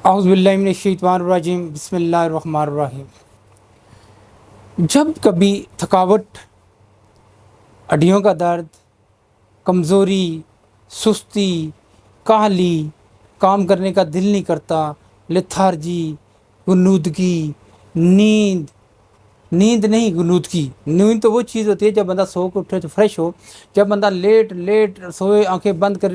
اعوذ باللہ من الشیطان الرجیم بسم اللہ الرحمن الرحیم۔ جب کبھی تھکاوٹ، ہڈیوں کا درد، کمزوری، سستی، کاہلی، کام کرنے کا دل نہیں کرتا، لیتھارجی، غنودگی، نیند نہیں غنودگی۔ نیند تو وہ چیز ہوتی ہے جب بندہ سو کے اٹھے تو فریش ہو، جب بندہ لیٹ سوئے، آنکھیں بند کر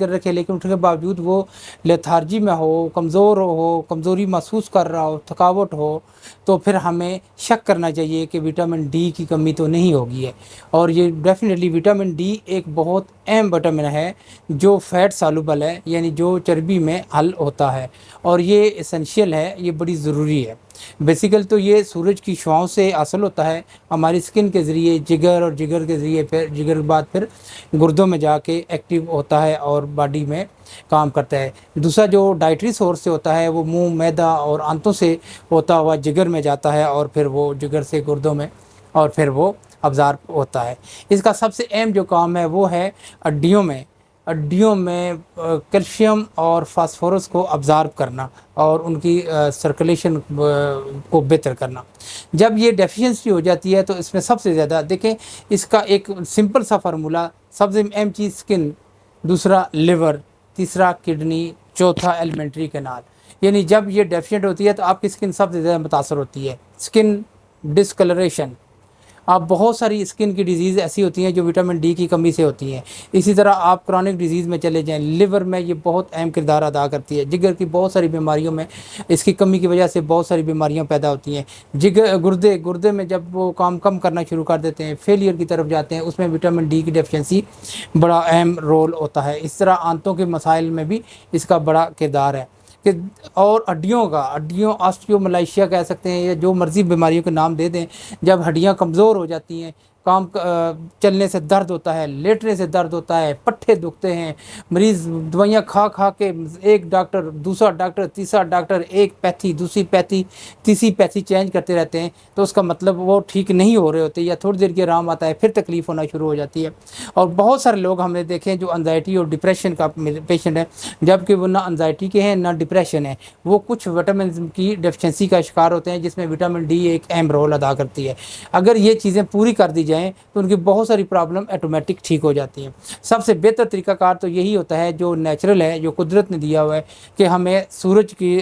رکھے لیکن اٹھنے کے باوجود وہ لیتھارجی میں ہو، کمزوری محسوس کر رہا ہو، تھکاوٹ ہو، تو پھر ہمیں شک کرنا چاہیے کہ وٹامن ڈی کی کمی تو نہیں ہوگی ہے۔ اور یہ ڈیفینیٹلی وٹامن ڈی ایک بہت اہم وٹامن ہے جو فیٹ سالوبل ہے، یعنی جو چربی میں حل ہوتا ہے، اور یہ اسینشیل ہے، یہ بڑی ضروری ہے۔ بیسیکل تو یہ سورج کی شعاؤں سے حاصل ہوتا ہے، ہماری سکن کے ذریعے، جگر اور جگر کے ذریعے، پھر جگر کے بعد پھر گردوں میں جا کے ایکٹیو ہوتا ہے اور باڈی میں کام کرتا ہے۔ دوسرا جو ڈائٹری سورس سے ہوتا ہے وہ منہ، معدہ اور آنتوں سے ہوتا ہوا جگر میں جاتا ہے، اور پھر وہ جگر سے گردوں میں، اور پھر وہ ابزارب ہوتا ہے۔ اس کا سب سے اہم جو کام ہے وہ ہے ہڈیوں میں کیلشیم اور فاسفورس کو ابزارب کرنا اور ان کی سرکولیشن کو بہتر کرنا۔ جب یہ ڈیفیشنسی ہو جاتی ہے تو اس میں سب سے زیادہ دیکھیں، اس کا ایک سمپل سا فارمولا، سب سے اہم چیز سکن، دوسرا لیور، تیسرا کڈنی، چوتھا ایلیمنٹری کینال۔ یعنی جب یہ ڈیفیشینٹ ہوتی ہے تو آپ کی سکن سب سے زیادہ متاثر ہوتی ہے۔ سکن ڈسکلریشن، آپ بہت ساری اسکن کی ڈیزیز ایسی ہوتی ہیں جو وٹامن ڈی کی کمی سے ہوتی ہیں۔ اسی طرح آپ کرونک ڈیزیز میں چلے جائیں، لیور میں یہ بہت اہم کردار ادا کرتی ہے، جگر کی بہت ساری بیماریوں میں اس کی کمی کی وجہ سے بہت ساری بیماریاں پیدا ہوتی ہیں۔ گردے میں جب وہ کام کم کرنا شروع کر دیتے ہیں، فیلئر کی طرف جاتے ہیں، اس میں وٹامن ڈی کی ڈیفیشنسی بڑا اہم رول ہوتا ہے۔ اس طرح آنتوں کے مسائل میں بھی اس کا بڑا کردار ہے اور ہڈیوں آسٹیوملائشیا کہہ سکتے ہیں، یا جو مرضی بیماریوں کے نام دے دیں، جب ہڈیاں کمزور ہو جاتی ہیں، چلنے سے درد ہوتا ہے، لیٹنے سے درد ہوتا ہے، پٹھے دکھتے ہیں، مریض دوائیاں کھا کے ایک ڈاکٹر، دوسرا ڈاکٹر، تیسرا ڈاکٹر، ایک پیتھی، دوسری پیتھی، تیسری پیتھی چینج کرتے رہتے ہیں، تو اس کا مطلب وہ ٹھیک نہیں ہو رہے ہوتے، یا تھوڑی دیر کے آرام آتا ہے پھر تکلیف ہونا شروع ہو جاتی ہے۔ اور بہت سارے لوگ ہم نے دیکھے ہیں جو انزائٹی اور ڈپریشن کا پیشنٹ ہے، جبکہ وہ نہ انزائٹی کے ہیں نہ ڈپریشن ہے، وہ کچھ وٹامن کی ڈیفیشنسی کا شکار ہوتے ہیں، جس میں وٹامن ڈی ایک اہم رول ادا کرتی ہے۔ اگر یہ چیزیں پوری کر دی جائیں تو ان کی بہت ساری پرابلم آٹومیٹک ٹھیک ہو جاتی ہیں۔ سب سے بہتر طریقہ کار تو یہی ہوتا ہے جو نیچرل ہے، جو قدرت نے دیا ہوا ہے، کہ ہمیں سورج کی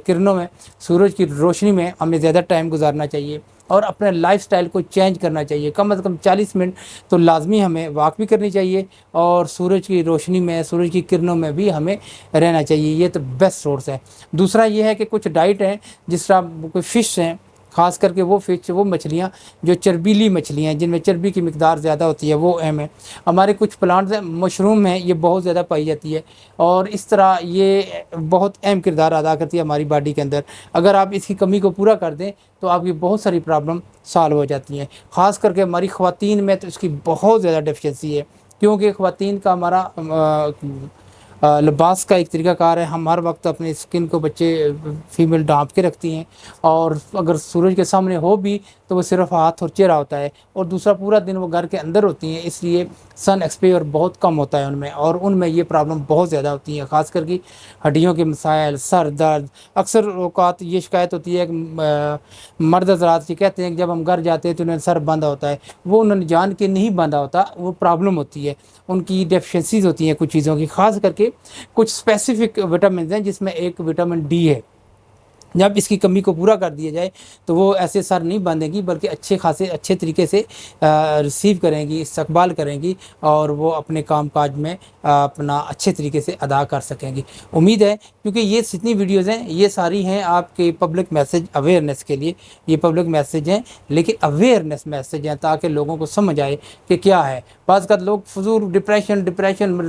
کرنوں میں، سورج کی روشنی میں ہمیں زیادہ ٹائم گزارنا چاہیے، اور اپنے لائف سٹائل کو چینج کرنا چاہیے۔ کم از کم 40 منٹ تو لازمی ہمیں واک بھی کرنی چاہیے، اور سورج کی روشنی میں، سورج کی کرنوں میں بھی ہمیں رہنا چاہیے۔ یہ تو بیسٹ سورس ہے۔ دوسرا یہ ہے کہ کچھ ڈائٹ ہیں، جس طرح کوئی فش ہیں، خاص کر کے وہ مچھلیاں جو چربیلی مچھلیاں ہیں، جن میں چربی کی مقدار زیادہ ہوتی ہے، وہ اہم ہے۔ ہمارے کچھ پلانٹس ہیں، مشروم ہیں، یہ بہت زیادہ پائی جاتی ہے، اور اس طرح یہ بہت اہم کردار ادا کرتی ہے ہماری باڈی کے اندر۔ اگر آپ اس کی کمی کو پورا کر دیں تو آپ کی بہت ساری پرابلم سالو ہو جاتی ہیں۔ خاص کر کے ہماری خواتین میں تو اس کی بہت زیادہ ڈیفیشنسی ہے، کیونکہ خواتین کا ہمارا لباس کا ایک طریقہ کار ہے، ہم ہر وقت اپنے اسکن کو، بچے فیمیل ڈھانپ کے رکھتی ہیں، اور اگر سورج کے سامنے ہو بھی تو وہ صرف ہاتھ اور چہرہ ہوتا ہے، اور دوسرا پورا دن وہ گھر کے اندر ہوتی ہیں، اس لیے سن ایکسپیئر بہت کم ہوتا ہے ان میں، اور ان میں یہ پرابلم بہت زیادہ ہوتی ہیں، خاص کر کے ہڈیوں کے مسائل، سر درد۔ اکثر اوقات یہ شکایت ہوتی ہے کہ مرد حضرات یہ کہتے ہیں کہ جب ہم گھر جاتے ہیں تو انہیں سر باندھا ہوتا ہے، وہ انہوں نے جان کے نہیں باندھا ہوتا، وہ پرابلم ہوتی ہے، ان کی ڈیفیشنسیز ہوتی ہیں کچھ چیزوں کی، خاص کر کے کچھ اسپیسیفک وٹامنز ہیں، جس میں ایک وٹامن ڈی ہے۔ جب اس کی کمی کو پورا کر دیا جائے تو وہ ایسے سر نہیں باندھیں گی، بلکہ اچھے طریقے سے ریسیو کریں گی، استقبال کریں گی، اور وہ اپنے کام کاج میں اپنا اچھے طریقے سے ادا کر سکیں گی۔ امید ہے، کیونکہ یہ جتنی ویڈیوز ہیں یہ ساری ہیں آپ کے پبلک میسج اویئرنیس کے لیے، یہ پبلک میسج ہیں، لیکن اویئرنیس میسج ہیں تاکہ لوگوں کو سمجھ آئے کہ کیا ہے۔ بعض کا لوگ فضول ڈپریشن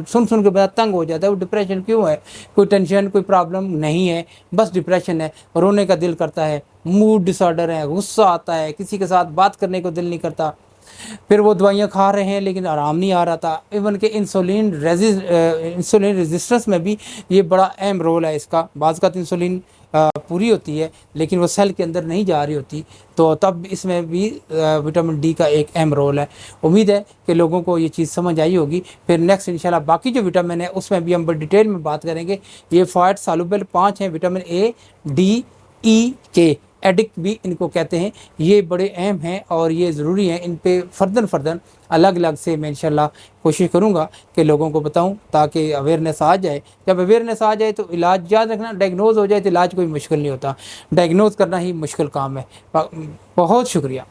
سن کے بڑا تنگ ہو جاتا ہے، وہ ڈپریشن کیوں ہے؟ کوئی ٹینشن، کوئی پرابلم نہیں ہے، بس ڈپریشن ہے، رونے کا دل کرتا ہے، موڈ ڈس آرڈر ہے، غصہ آتا ہے، کسی کے ساتھ بات کرنے کو دل نہیں کرتا، پھر وہ دوائیاں کھا رہے ہیں لیکن آرام نہیں آ رہا تھا. ایون کہ انسولین ریزسٹنس میں بھی یہ بڑا اہم رول ہے اس کا. بعض کا انسولین پوری ہوتی ہے لیکن وہ سیل کے اندر نہیں جا رہی ہوتی, تو تب اس میں بھی وٹامن ڈی کا ایک اہم رول ہے. امید ہے کہ لوگوں کو یہ چیز سمجھ آئی ہوگی. پھر نیکسٹ انشاءاللہ باقی جو وٹامن ہے اس میں بھی ہم بڑی ڈیٹیل میں بات کریں گے. یہ فیٹ سالوبل 5 ہیں, وٹامن اے, ڈی, ای, کے, ایڈک بھی ان کو کہتے ہیں. یہ بڑے اہم ہیں اور یہ ضروری ہیں. ان پہ فردن الگ الگ سے میں انشاءاللہ کوشش کروں گا کہ لوگوں کو بتاؤں تاکہ اویئرنیس آ جائے. جب اویئرنیس آ جائے تو علاج یاد رکھنا, ڈائگنوز ہو جائے تو علاج کوئی مشکل نہیں ہوتا, ڈائگنوز کرنا ہی مشکل کام ہے. بہت شکریہ.